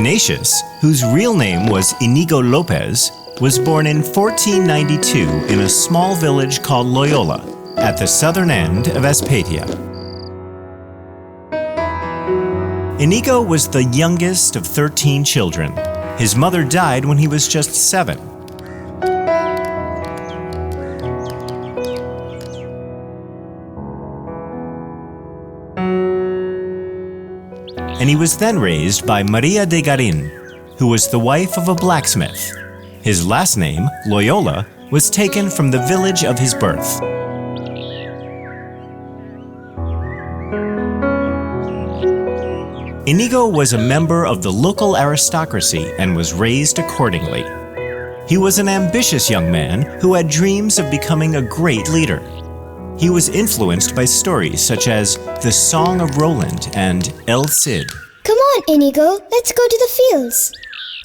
Ignatius, whose real name was Inigo Lopez, was born in 1492 in a small village called Loyola, at the southern end of Espatia. Inigo was the youngest of 13 children. His mother died when he was just 7. And he was then raised by Maria de Garin, who was the wife of a blacksmith. His last name, Loyola, was taken from the village of his birth. Inigo was a member of the local aristocracy and was raised accordingly. He was an ambitious young man who had dreams of becoming a great leader. He was influenced by stories such as The Song of Roland and El Cid. Come on, Inigo, let's go to the fields.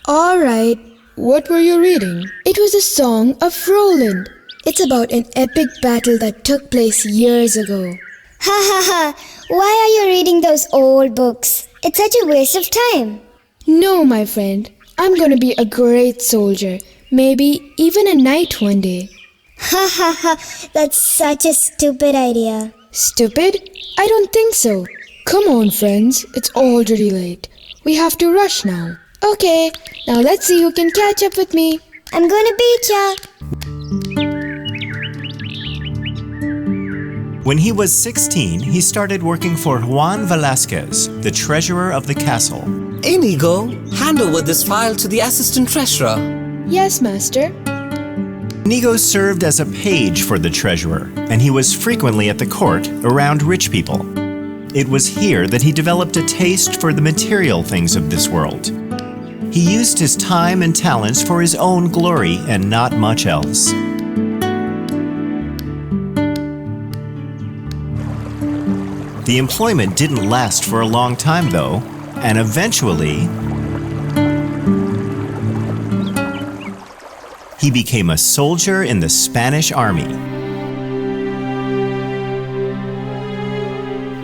All right, what were you reading? It was the Song of Roland. It's about an epic battle that took place years ago. Ha ha ha, why are you reading those old books? It's such a waste of time. No, my friend, I'm gonna be a great soldier, maybe even a knight one day. Ha ha ha, that's such a stupid idea. Stupid? I don't think so. Come on, friends, it's already late. We have to rush now. Okay, now let's see who can catch up with me. I'm gonna beat ya. When he was 16, he started working for Juan Velasquez, the treasurer of the castle. Inigo, hand over this file to the assistant treasurer. Yes, master. Inigo served as a page for the treasurer, and he was frequently at the court around rich people. It was here that he developed a taste for the material things of this world. He used his time and talents for his own glory and not much else. The employment didn't last for a long time, though, and eventually he became a soldier in the Spanish army.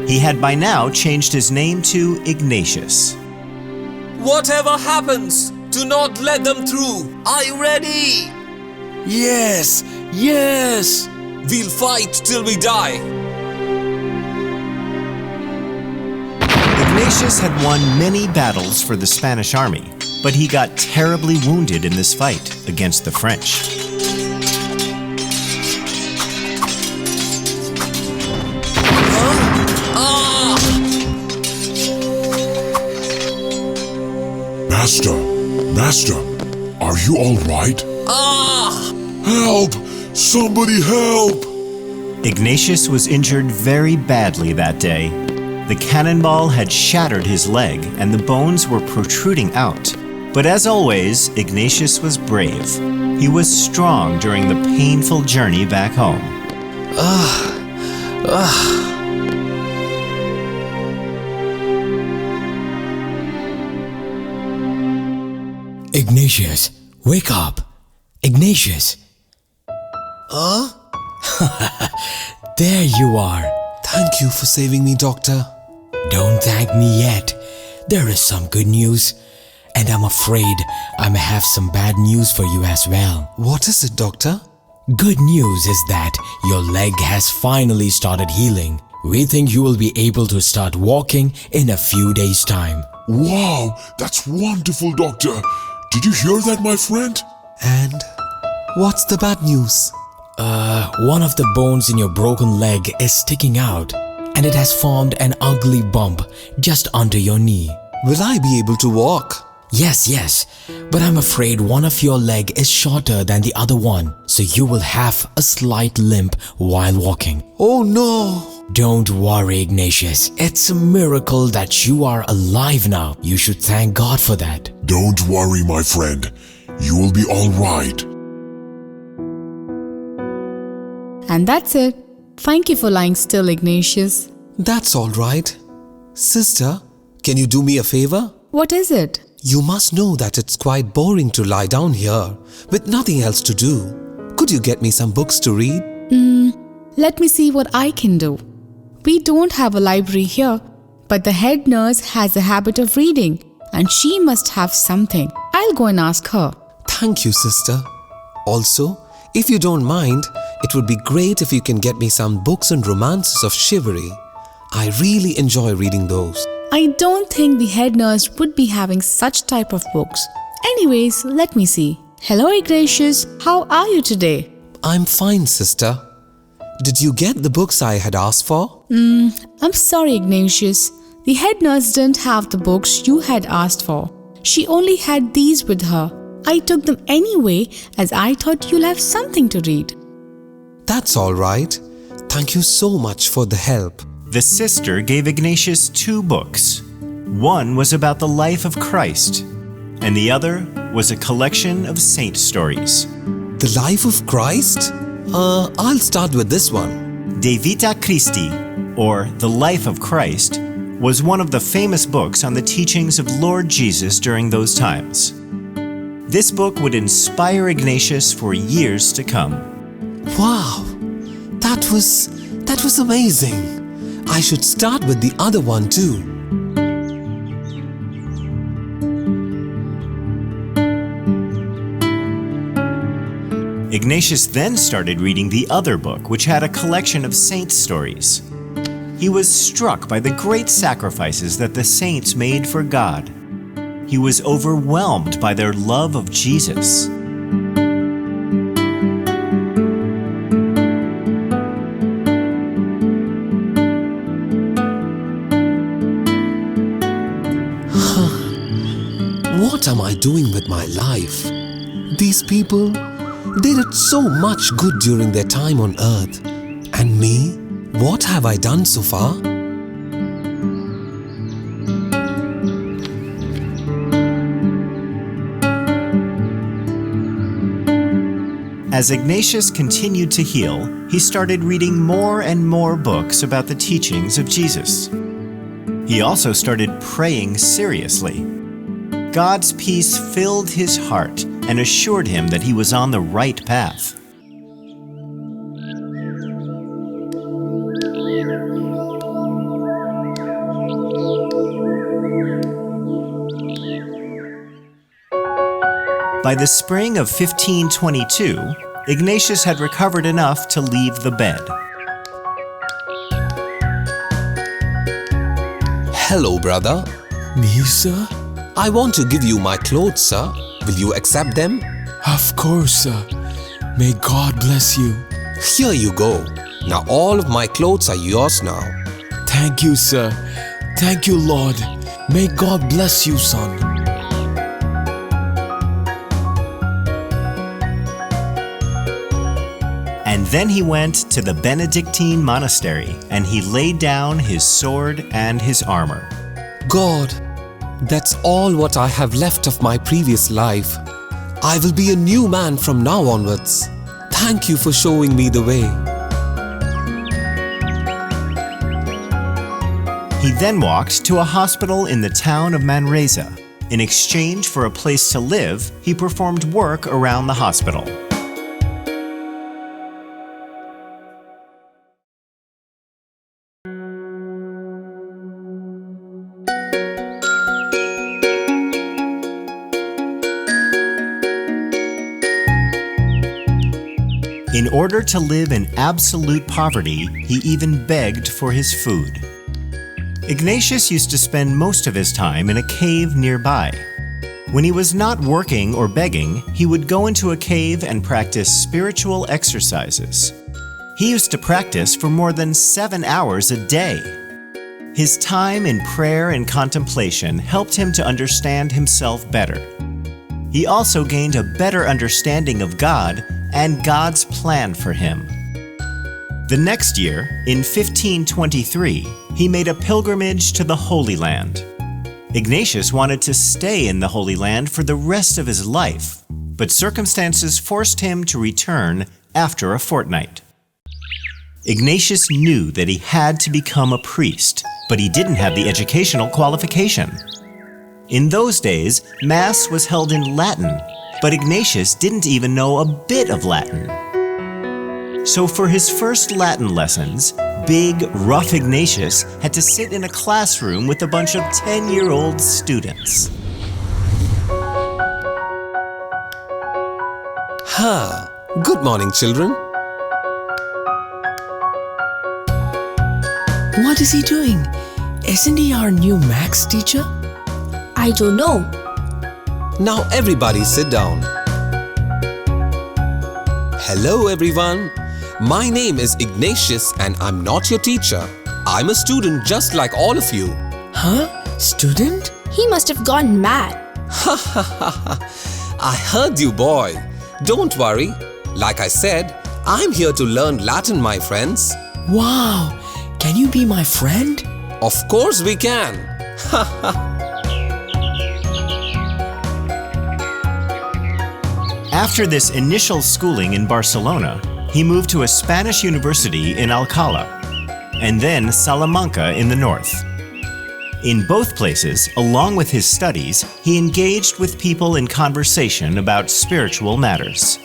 He had by now changed his name to Ignatius. Whatever happens, do not let them through. Are you ready? Yes, yes. We'll fight till we die. Ignatius had won many battles for the Spanish army, but he got terribly wounded in this fight against the French. Master, are you all right? Help! Somebody help! Ignatius was injured very badly that day. The cannonball had shattered his leg and the bones were protruding out. But as always, Ignatius was brave. He was strong during the painful journey back home. Ignatius, wake up! Ignatius! Huh? There you are. Thank you for saving me, Doctor. Don't thank me yet. There is some good news. And I'm afraid I may have some bad news for you as well. What is it, Doctor? Good news is that your leg has finally started healing. We think you will be able to start walking in a few days' time. Wow, that's wonderful, Doctor. Did you hear that, my friend? And what's the bad news? One of the bones in your broken leg is sticking out, and it has formed an ugly bump just under your knee. Will I be able to walk? Yes, but I'm afraid one of your leg is shorter than the other one, so you will have a slight limp while walking. Oh no! Don't worry, Ignatius. It's a miracle that you are alive now. You should thank God for that. Don't worry, my friend. You will be all right. And that's it. Thank you for lying still, Ignatius. That's all right. Sister, can you do me a favor? What is it? You must know that it's quite boring to lie down here with nothing else to do. Could you get me some books to read? Let me see what I can do. We don't have a library here, but the head nurse has a habit of reading. and she must have something. I'll go and ask her. Thank you, sister. Also, if you don't mind, it would be great if you can get me some books and romances of chivalry. I really enjoy reading those. I don't think the head nurse would be having such type of books. Anyways, let me see. Hello, Ignatius. How are you today? I'm fine, sister. Did you get the books I had asked for? I'm sorry, Ignatius. The head nurse didn't have the books you had asked for. She only had these with her. I took them anyway as I thought you'll have something to read. That's all right. Thank you so much for the help. The sister gave Ignatius 2 books. One was about the life of Christ, and the other was a collection of saint stories. The Life of Christ? I'll start with this one. De Vita Christi, or The Life of Christ, was one of the famous books on the teachings of Lord Jesus during those times. This book would inspire Ignatius for years to come. Wow, that was amazing. I should start with the other one too. Ignatius then started reading the other book, which had a collection of saint stories. He was struck by the great sacrifices that the saints made for God. He was overwhelmed by their love of Jesus. What am I doing with my life? These people, they did so much good during their time on earth. And me? What have I done so far? As Ignatius continued to heal, he started reading more and more books about the teachings of Jesus. He also started praying seriously. God's peace filled his heart and assured him that he was on the right path. By the spring of 1522, Ignatius had recovered enough to leave the bed. Hello, brother. Me, sir? I want to give you my clothes, sir. Will you accept them? Of course, sir. May God bless you. Here you go. Now all of my clothes are yours now. Thank you, sir. Thank you, Lord. May God bless you, son. And then he went to the Benedictine monastery, and he laid down his sword and his armor. God, that's all what I have left of my previous life. I will be a new man from now onwards. Thank you for showing me the way. He then walked to a hospital in the town of Manresa. In exchange for a place to live, he performed work around the hospital. In order to live in absolute poverty, he even begged for his food. Ignatius used to spend most of his time in a cave nearby. When he was not working or begging, he would go into a cave and practice spiritual exercises. He used to practice for more than 7 hours a day. His time in prayer and contemplation helped him to understand himself better. He also gained a better understanding of God and God's plan for him. The next year, in 1523, he made a pilgrimage to the Holy Land. Ignatius wanted to stay in the Holy Land for the rest of his life, but circumstances forced him to return after a fortnight. Ignatius knew that he had to become a priest, but he didn't have the educational qualification. In those days, Mass was held in Latin, but Ignatius didn't even know a bit of Latin. So for his first Latin lessons, big, rough Ignatius had to sit in a classroom with a bunch of 10-year-old students. Good morning, children. What is he doing? Isn't he our new Max teacher? I don't know. Now everybody sit down. Hello everyone. My name is Ignatius and I'm not your teacher. I'm a student just like all of you. Huh? Student? He must have gone mad. I heard you, boy. Don't worry. Like I said, I'm here to learn Latin, my friends. Wow! Can you be my friend? Of course we can. After this initial schooling in Barcelona, he moved to a Spanish university in Alcalá, and then Salamanca in the north. In both places, along with his studies, he engaged with people in conversation about spiritual matters.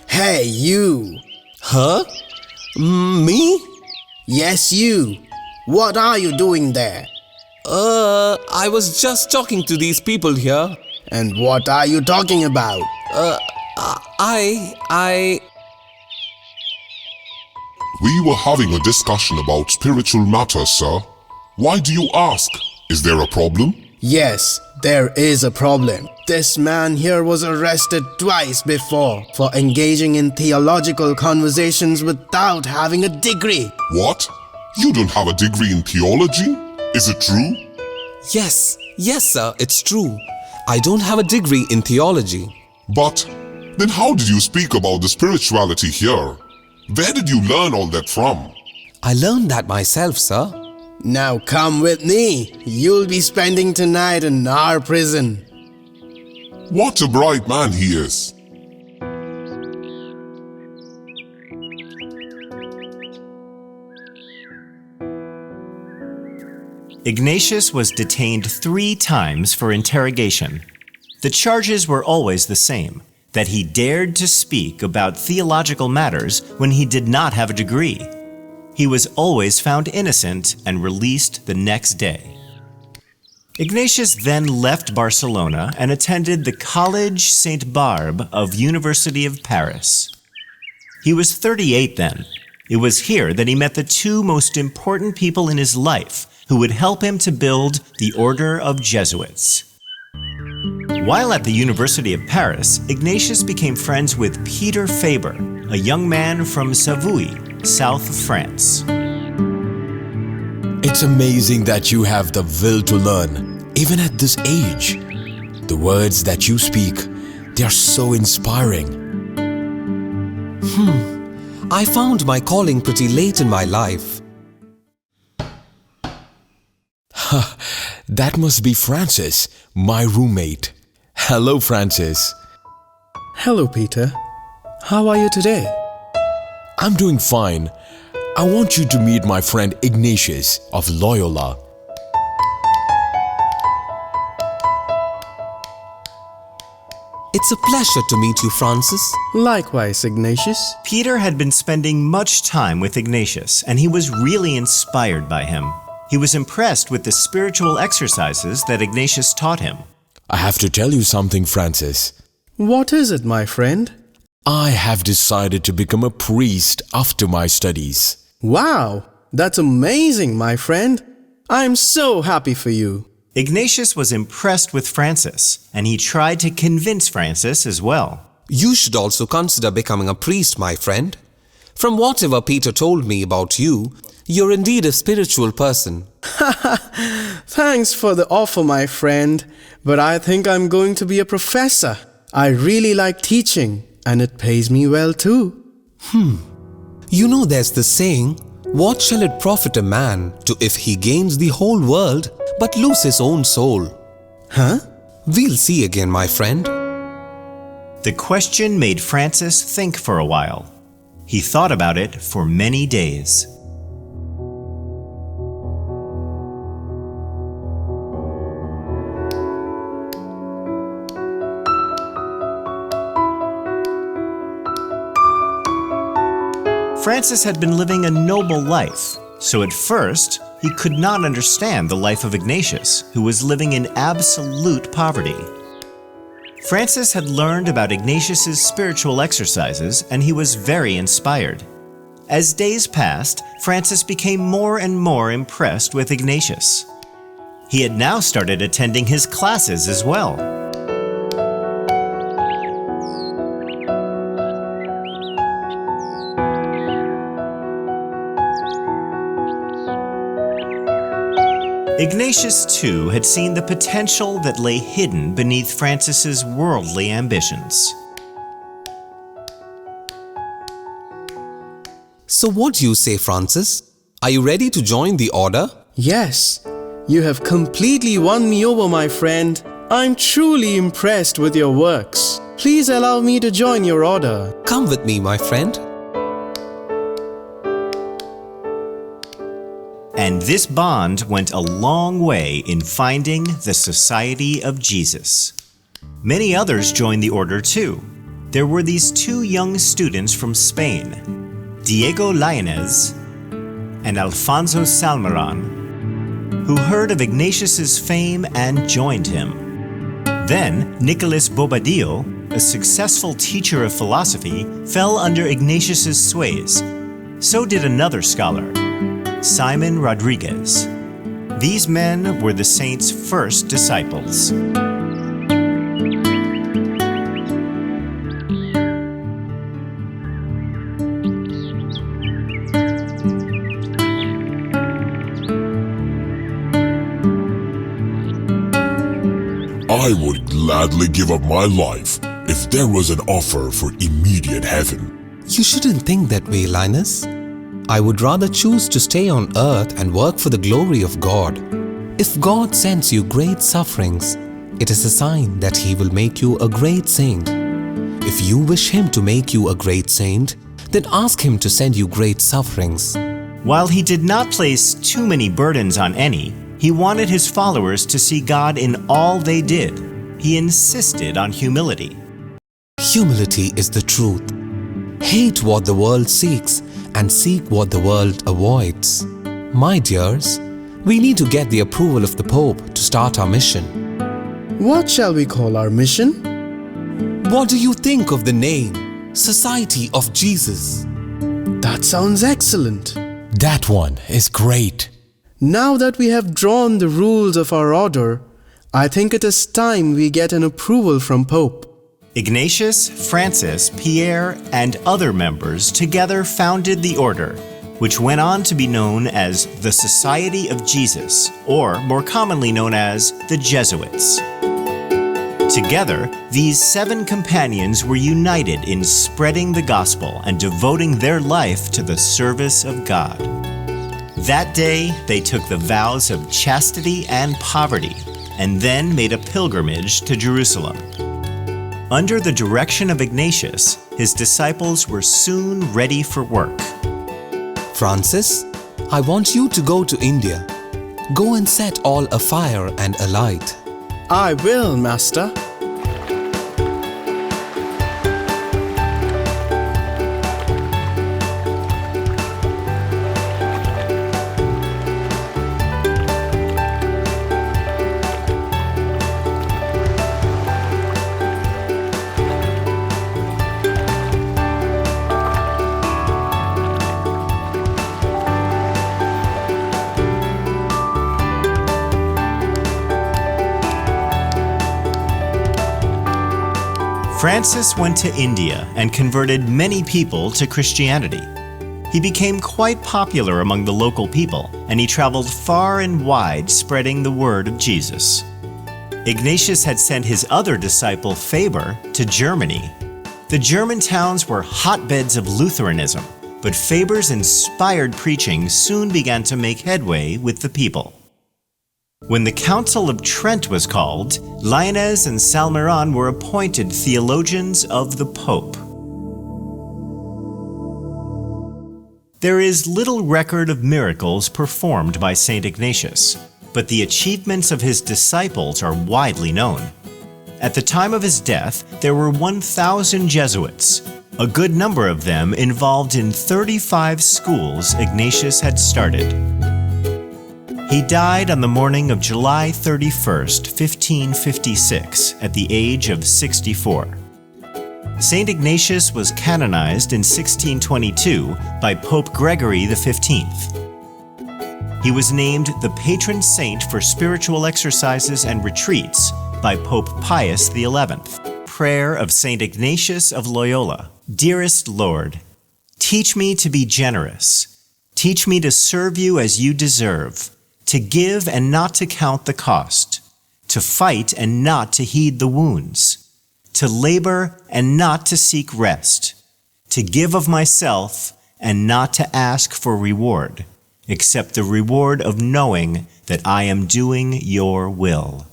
Hey, you! Huh? Me? Yes, you! What are you doing there? I was just talking to these people here. And what are you talking about? We were having a discussion about spiritual matters, sir. Why do you ask? Is there a problem? Yes, there is a problem. This man here was arrested twice before for engaging in theological conversations without having a degree. What? You don't have a degree in theology? Is it true? Yes, sir, it's true. I don't have a degree in theology. But then how did you speak about the spirituality here? Where did you learn all that from? I learned that myself, sir. Now come with me. You'll be spending tonight in our prison. What a bright man he is. Ignatius was detained 3 times for interrogation. The charges were always the same, that he dared to speak about theological matters when he did not have a degree. He was always found innocent and released the next day. Ignatius then left Barcelona and attended the College St. Barbe of University of Paris. He was 38 then. It was here that he met the 2 most important people in his life who would help him to build the Order of Jesuits. While at the University of Paris, Ignatius became friends with Peter Faber, a young man from Savoie, south of France. It's amazing that you have the will to learn, even at this age. The words that you speak, they are so inspiring. I found my calling pretty late in my life. That must be Francis, my roommate. Hello, Francis. Hello, Peter. How are you today? I'm doing fine. I want you to meet my friend Ignatius of Loyola. It's a pleasure to meet you, Francis. Likewise, Ignatius. Peter had been spending much time with Ignatius, and he was really inspired by him. He was impressed with the spiritual exercises that Ignatius taught him. I have to tell you something, Francis. What is it, my friend? I have decided to become a priest after my studies. Wow, that's amazing, my friend. I'm so happy for you. Ignatius was impressed with Francis, and he tried to convince Francis as well. You should also consider becoming a priest, my friend. From whatever Peter told me about you, you're indeed a spiritual person. Thanks for the offer, my friend, but I think I'm going to be a professor. I really like teaching, and it pays me well too. You know there's the saying, what shall it profit a man to if he gains the whole world but lose his own soul? Huh? We'll see again, my friend. The question made Francis think for a while. He thought about it for many days. Francis had been living a noble life, so at first he could not understand the life of Ignatius, who was living in absolute poverty. Francis had learned about Ignatius's spiritual exercises, and he was very inspired. As days passed, Francis became more and more impressed with Ignatius. He had now started attending his classes as well. Ignatius, too, had seen the potential that lay hidden beneath Francis's worldly ambitions. So what do you say, Francis? Are you ready to join the order? Yes, you have completely won me over, my friend. I'm truly impressed with your works. Please allow me to join your order. Come with me, my friend. And this bond went a long way in finding the Society of Jesus. Many others joined the order too. There were these two young students from Spain, Diego Lainez and Alfonso Salmeron, who heard of Ignatius's fame and joined him. Then Nicolas Bobadillo, a successful teacher of philosophy, fell under Ignatius's sways. So did another scholar, Simon Rodriguez. These men were the saint's first disciples. I would gladly give up my life if there was an offer for immediate heaven. You shouldn't think that way, Linus. I would rather choose to stay on earth and work for the glory of God. If God sends you great sufferings, it is a sign that He will make you a great saint. If you wish Him to make you a great saint, then ask Him to send you great sufferings. While he did not place too many burdens on any, he wanted his followers to see God in all they did. He insisted on humility. Humility is the truth. Hate what the world seeks and seek what the world avoids. My dears, we need to get the approval of the Pope to start our mission. What shall we call our mission? What do you think of the name, Society of Jesus? That sounds excellent. That one is great. Now that we have drawn the rules of our order, I think it is time we get an approval from Pope. Ignatius, Francis, Pierre, and other members together founded the order, which went on to be known as the Society of Jesus, or more commonly known as the Jesuits. Together, these 7 companions were united in spreading the gospel and devoting their life to the service of God. That day, they took the vows of chastity and poverty, and then made a pilgrimage to Jerusalem. Under the direction of Ignatius, his disciples were soon ready for work. Francis, I want you to go to India. Go and set all afire and alight. I will, Master. Francis went to India and converted many people to Christianity. He became quite popular among the local people, and he traveled far and wide spreading the word of Jesus. Ignatius had sent his other disciple, Faber, to Germany. The German towns were hotbeds of Lutheranism, but Faber's inspired preaching soon began to make headway with the people. When the Council of Trent was called, Lainez and Salmeron were appointed theologians of the Pope. There is little record of miracles performed by St. Ignatius, but the achievements of his disciples are widely known. At the time of his death, there were 1,000 Jesuits. a good number of them involved in 35 schools Ignatius had started. He died on the morning of July 31st, 1556, at the age of 64. St. Ignatius was canonized in 1622 by Pope Gregory XV. He was named the patron saint for spiritual exercises and retreats by Pope Pius XI. Prayer of Saint Ignatius of Loyola. Dearest Lord, teach me to be generous. Teach me to serve you as you deserve, to give and not to count the cost, to fight and not to heed the wounds, to labor and not to seek rest, to give of myself and not to ask for reward, except the reward of knowing that I am doing your will.